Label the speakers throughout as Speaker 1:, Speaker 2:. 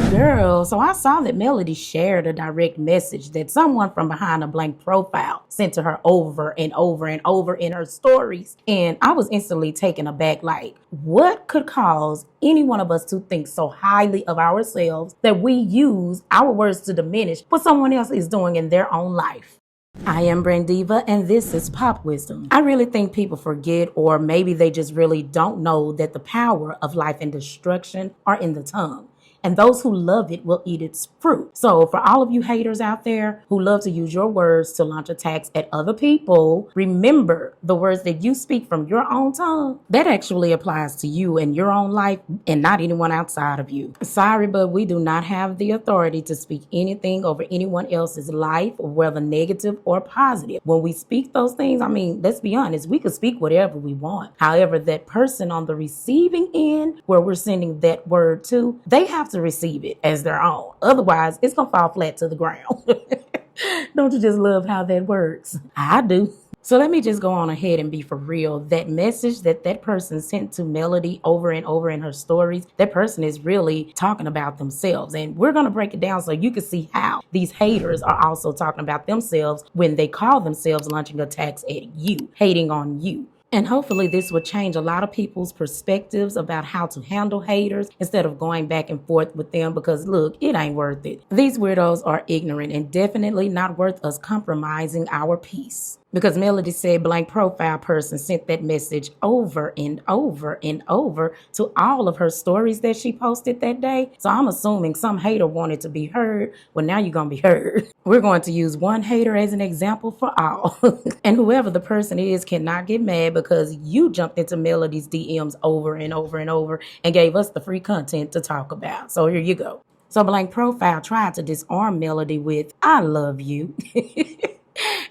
Speaker 1: Girl, so I saw that Melody shared a direct message that someone from behind a blank profile sent to her over and over and over in her stories. And I was instantly taken aback, like, what could cause any one of us to think so highly of ourselves that we use our words to diminish what someone else is doing in their own life? I am Brandiva, and this is Pop Wisdom. I really think people forget, or maybe they just really don't know, that the power of life and destruction are in the tongue. And those who love it will eat its fruit. So for all of you haters out there who love to use your words to launch attacks at other people, remember the words that you speak from your own tongue, that actually applies to you and your own life and not anyone outside of you. Sorry, but we do not have the authority to speak anything over anyone else's life, whether negative or positive. When we speak those things, I mean, let's be honest, we could speak whatever we want. However, that person on the receiving end where we're sending that word to, they have to receive it as their own. Otherwise, it's going to fall flat to the ground. Don't you just love how that works? I do. So let me just go on ahead and be for real. That message that person sent to Melody over and over in her stories, that person is really talking about themselves. And we're going to break it down so you can see how these haters are also talking about themselves when they call themselves launching attacks at you, hating on you. And hopefully this will change a lot of people's perspectives about how to handle haters instead of going back and forth with them, because look, it ain't worth it. These weirdos are ignorant and definitely not worth us compromising our peace. Because Melody said blank profile person sent that message over and over and over to all of her stories that she posted that day. So I'm assuming some hater wanted to be heard. Well, now you're going to be heard. We're going to use one hater as an example for all. And whoever the person is cannot get mad because you jumped into Melody's DMs over and over and over and gave us the free content to talk about. So here you go. So blank profile tried to disarm Melody with, "I love you."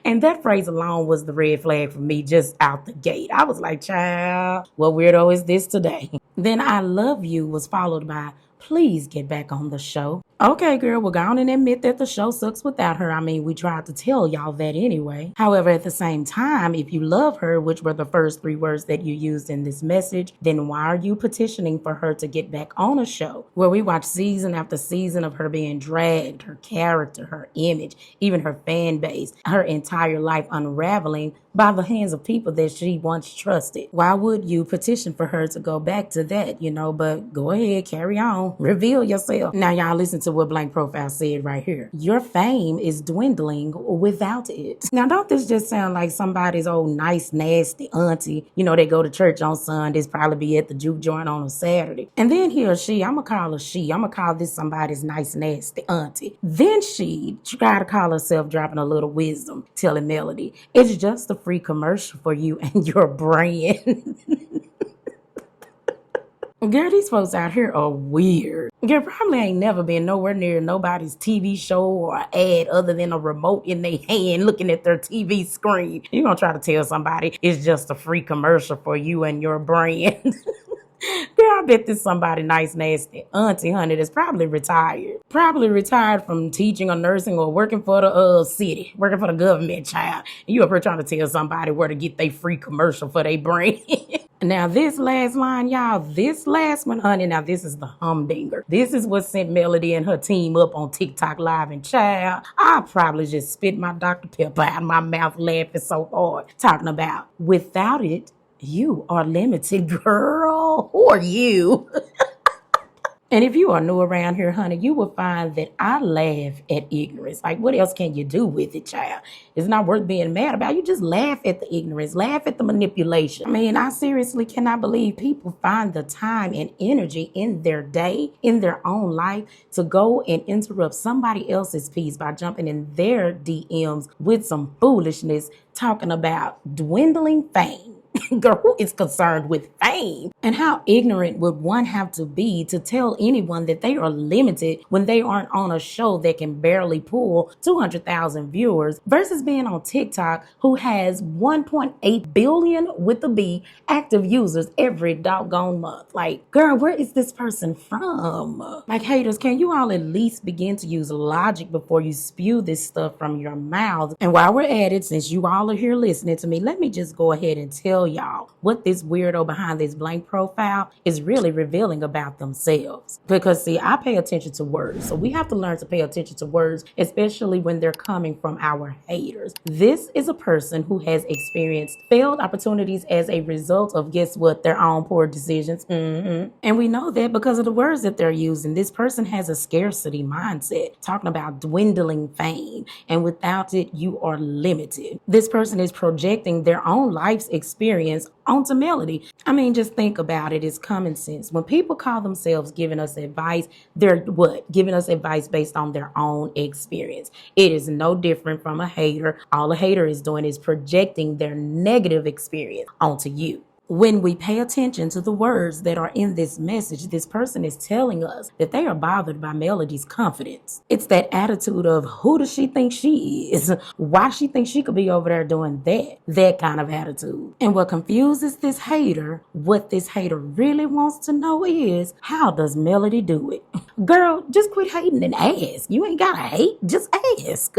Speaker 1: And that phrase alone was the red flag for me just out the gate. I was like, child, what weirdo is this today? Then "I love you" was followed by, "Please get back on the show." Okay, girl, we'll go on and admit that the show sucks without her. I mean, we tried to tell y'all that anyway. However, at the same time, if you love her, which were the first 3 words that you used in this message, then why are you petitioning for her to get back on a show where we watch season after season of her being dragged, her character, her image, even her fan base, her entire life unraveling by the hands of people that she once trusted? Why would you petition for her to go back to that, but go ahead, carry on, reveal yourself. Now y'all listen to what blank profile said right here. Your fame is dwindling without it. Now don't this just sound like somebody's old nice nasty auntie, they go to church on Sundays, probably be at the juke joint on a Saturday, and then he or she, I'm gonna call this somebody's nice nasty auntie, then she try to call herself dropping a little wisdom, telling Melody it's just a free commercial for you and your brand. Girl, these folks out here are weird. Girl, probably ain't never been nowhere near nobody's TV show or ad other than a remote in their hand looking at their TV screen. You gonna try to tell somebody it's just a free commercial for you and your brand. Girl, I bet this somebody nice, nasty auntie, honey, that's probably retired. Probably retired from teaching or nursing or working for the city, working for the government, child. And you up here trying to tell somebody where to get their free commercial for their brand. Now, this last line, y'all, this last one, honey, now this is the humdinger. This is what sent Melody and her team up on TikTok Live, and child, I probably just spit my Dr. Pepper out of my mouth laughing so hard, talking about, without it, you are limited, girl. Who are you? And if you are new around here, honey, you will find that I laugh at ignorance. Like, what else can you do with it, child? It's not worth being mad about. You just laugh at the ignorance, laugh at the manipulation. I mean, I seriously cannot believe people find the time and energy in their day, in their own life, to go and interrupt somebody else's peace by jumping in their DMs with some foolishness, talking about dwindling fame. Girl, who is concerned with fame? And how ignorant would one have to be to tell anyone that they are limited when they aren't on a show that can barely pull 200,000 viewers versus being on TikTok, who has 1.8 billion with a B active users every doggone month? Like, girl, where is this person from? Like, haters, can you all at least begin to use logic before you spew this stuff from your mouth? And while we're at it, since you all are here listening to me, let me just go ahead and tell y'all what this weirdo behind this blank profile is really revealing about themselves. Because see, I pay attention to words. So we have to learn to pay attention to words, especially when they're coming from our haters. This is a person who has experienced failed opportunities as a result of, guess what, their own poor decisions. And we know that because of the words that they're using. This person has a scarcity mindset, talking about dwindling fame, and without it, you are limited. This person is projecting their own life's experience onto Melody. I mean, just think about it. It's common sense. When people call themselves giving us advice, they're what? Giving us advice based on their own experience. It is no different from a hater. All a hater is doing is projecting their negative experience onto you. When we pay attention to the words that are in this message, this person is telling us that they are bothered by Melody's confidence. It's that attitude of, who does she think she is? Why she thinks she could be over there doing that kind of attitude. And what confuses this hater, what this hater really wants to know is, how does Melody do it? Girl, just quit hating and ask. You ain't gotta hate, just ask.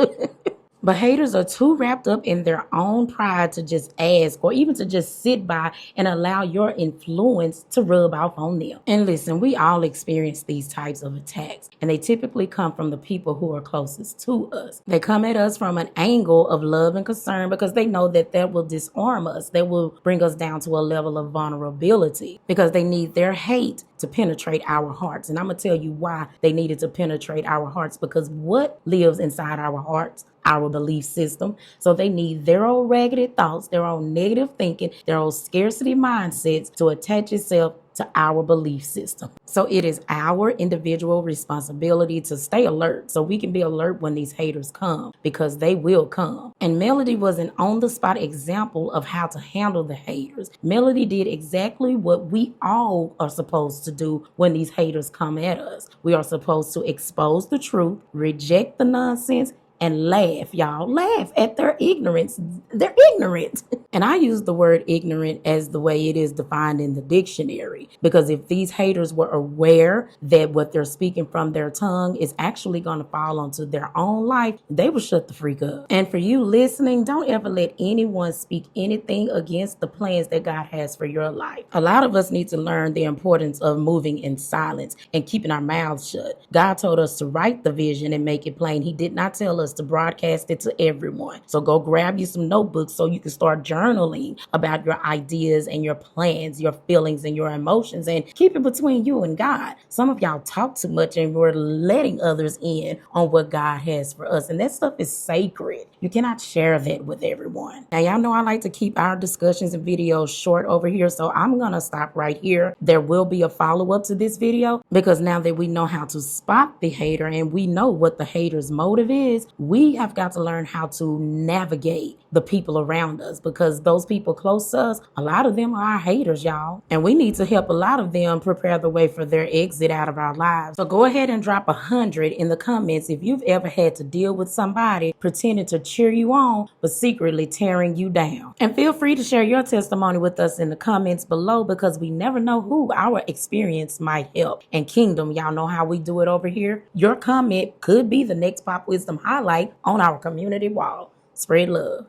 Speaker 1: But haters are too wrapped up in their own pride to just ask or even to just sit by and allow your influence to rub off on them. And listen, we all experience these types of attacks, and they typically come from the people who are closest to us. They come at us from an angle of love and concern because they know that will disarm us, that will bring us down to a level of vulnerability, because they need their hate to penetrate our hearts. And I'm going to tell you why they needed to penetrate our hearts, because what lives inside our hearts? Our belief system. So they need their old raggedy thoughts, their own negative thinking, their old scarcity mindsets to attach itself to our belief system. So it is our individual responsibility to stay alert, so we can be alert when these haters come, because they will come. And Melody was an on-the-spot example of how to handle the haters. Melody did exactly what we all are supposed to do when these haters come at us. We are supposed to expose the truth, reject the nonsense, and laugh, y'all. Laugh at their ignorance. They're ignorant. And I use the word ignorant as the way it is defined in the dictionary, because if these haters were aware that what they're speaking from their tongue is actually going to fall onto their own life, they would shut the freak up. And for you listening, don't ever let anyone speak anything against the plans that God has for your life. A lot of us need to learn the importance of moving in silence and keeping our mouths shut. God told us to write the vision and make it plain. He did not tell us to broadcast it to everyone. So go grab you some notebooks so you can start journaling about your ideas and your plans, your feelings and your emotions, and keep it between you and God. Some of y'all talk too much and we're letting others in on what God has for us. And that stuff is sacred. You cannot share that with everyone. Now, y'all know I like to keep our discussions and videos short over here, so I'm going to stop right here. There will be a follow-up to this video, because now that we know how to spot the hater and we know what the hater's motive is, we have got to learn how to navigate the people around us, because those people close to us, a lot of them are our haters, y'all. And we need to help a lot of them prepare the way for their exit out of our lives. So go ahead and drop 100 in the comments if you've ever had to deal with somebody pretending to cheer you on, but secretly tearing you down. And feel free to share your testimony with us in the comments below, because we never know who our experience might help. And Kingdom, y'all know how we do it over here. Your comment could be the next Pop Wisdom highlight on our community wall. Spread love.